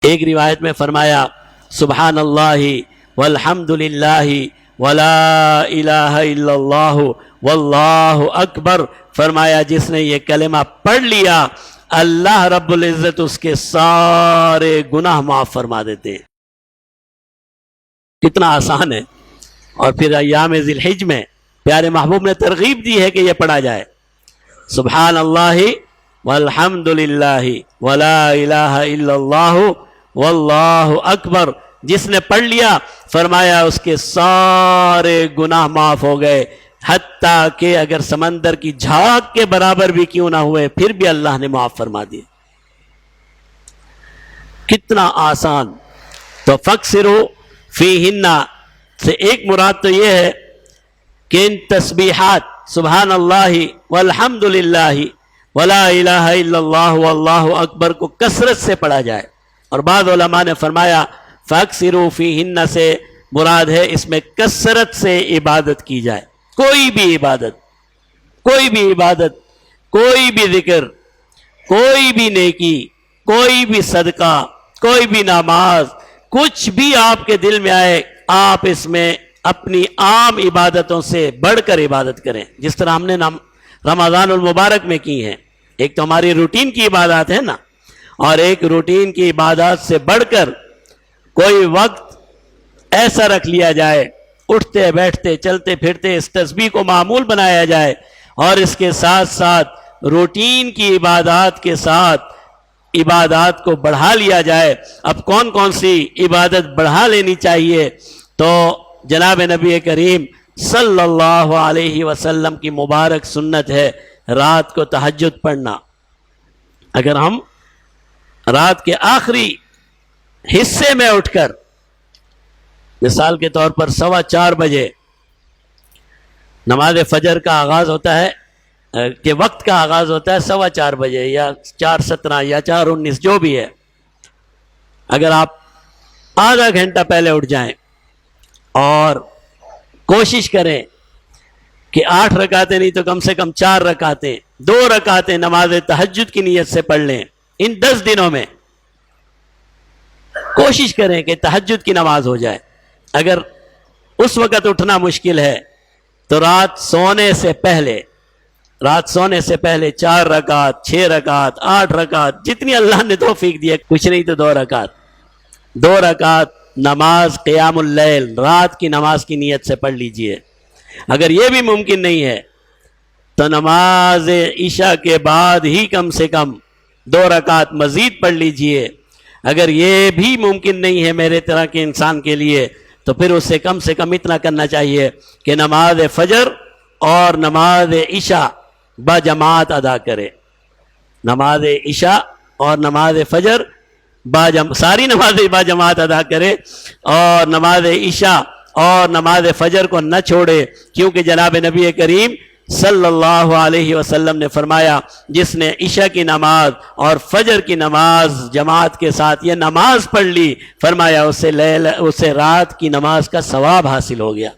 ایک روایت میں فرمایا سبحان اللہ والحمد للہ ولا الہ الا اللہ واللہ اکبر، فرمایا جس نے یہ کلمہ پڑھ لیا اللہ رب العزت اس کے سارے گناہ معاف فرما دیتے ہیں۔ کتنا آسان ہے۔ اور پھر ایام ذی الحج میں پیارے محبوب نے ترغیب دی ہے کہ یہ پڑھا جائے، سبحان اللہ والحمد للہ ولا الہ الا اللہ واللہ اکبر، جس نے پڑھ لیا فرمایا اس کے سارے گناہ معاف ہو گئے، حتیٰ کہ اگر سمندر کی جھاگ کے برابر بھی کیوں نہ ہوئے پھر بھی اللہ نے معاف فرما دیے۔ کتنا آسان۔ تو فَاكْسِرُوا فِيهِنَّ سے ایک مراد تو یہ ہے کہ ان تسبیحات سبحان اللہ والحمد للہ ولا الہ الا اللہ واللہ اکبر کو کثرت سے پڑھا جائے۔ اور بعض علماء نے فرمایا فَاكْسِرُوا فِيهِنَّ سے مراد ہے اس میں کثرت سے عبادت کی جائے، کوئی بھی عبادت، کوئی بھی عبادت، کوئی بھی ذکر، کوئی بھی نیکی، کوئی بھی صدقہ، کوئی بھی نماز، کچھ بھی آپ کے دل میں آئے آپ اس میں اپنی عام عبادتوں سے بڑھ کر عبادت کریں، جس طرح ہم نے رمضان المبارک میں کی ہیں۔ ایک تو ہماری روٹین کی عبادات ہے نا، اور ایک روٹین کی عبادات سے بڑھ کر کوئی وقت ایسا رکھ لیا جائے، اٹھتے بیٹھتے چلتے پھرتے اس تسبیح کو معمول بنایا جائے، اور اس کے ساتھ ساتھ روٹین کی عبادات کے ساتھ عبادات کو بڑھا لیا جائے۔ اب کون کون سی عبادت بڑھا لینی چاہیے؟ تو جناب نبی کریم صلی اللہ علیہ وسلم کی مبارک سنت ہے رات کو تہجد پڑھنا۔ اگر ہم رات کے آخری حصے میں اٹھ کر مثال کے طور پر 4:15 بجے نماز فجر کا آغاز ہوتا ہے کہ وقت کا آغاز ہوتا ہے 4:15 بجے یا 4:17 یا 4:19 جو بھی ہے، اگر آپ آدھا گھنٹہ پہلے اٹھ جائیں اور کوشش کریں کہ 8 رکعتیں نہیں تو کم سے کم 4 رکعتیں، 2 رکعتیں نماز تہجد کی نیت سے پڑھ لیں، ان 10 دنوں میں کوشش کریں کہ تہجد کی نماز ہو جائے۔ اگر اس وقت اٹھنا مشکل ہے تو رات سونے سے پہلے 4 رکعت، 6 رکعت، 8 رکعت، جتنی اللہ نے توفیق دی ہے، کچھ نہیں تو 2 رکعت نماز قیام اللیل رات کی نماز کی نیت سے پڑھ لیجئے۔ اگر یہ بھی ممکن نہیں ہے تو نماز عشاء کے بعد ہی کم سے کم 2 رکعت مزید پڑھ لیجئے۔ اگر یہ بھی ممکن نہیں ہے میرے طرح کے انسان کے لیے تو پھر اسے کم سے کم اتنا کرنا چاہیے کہ نماز فجر اور نماز عشاء باجماعت ادا کرے۔ نماز عشاء اور نماز فجر ساری نمازیں باجماعت ادا کرے، اور نماز عشاء اور نماز فجر کو نہ چھوڑے، کیونکہ جناب نبی کریم صلی اللہ علیہ وسلم نے فرمایا جس نے عشاء کی نماز اور فجر کی نماز جماعت کے ساتھ یہ نماز پڑھ لی، فرمایا اسے رات کی نماز کا ثواب حاصل ہو گیا۔